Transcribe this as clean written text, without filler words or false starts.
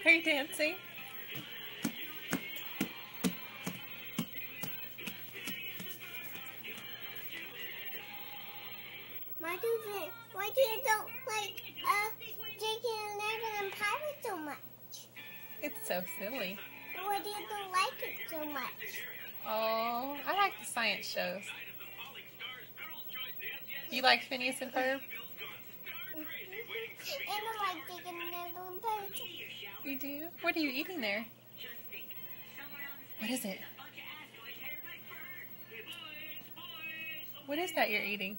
Are you dancing? Why do you don't like Jake and Never and Pirate so much? It's so silly. Why do you don't like it so much? Oh, I like the science shows. You like Phineas and Ferb? And I like Jake and Never and Pirate. You do? What are you eating there? What is it? What is that you're eating?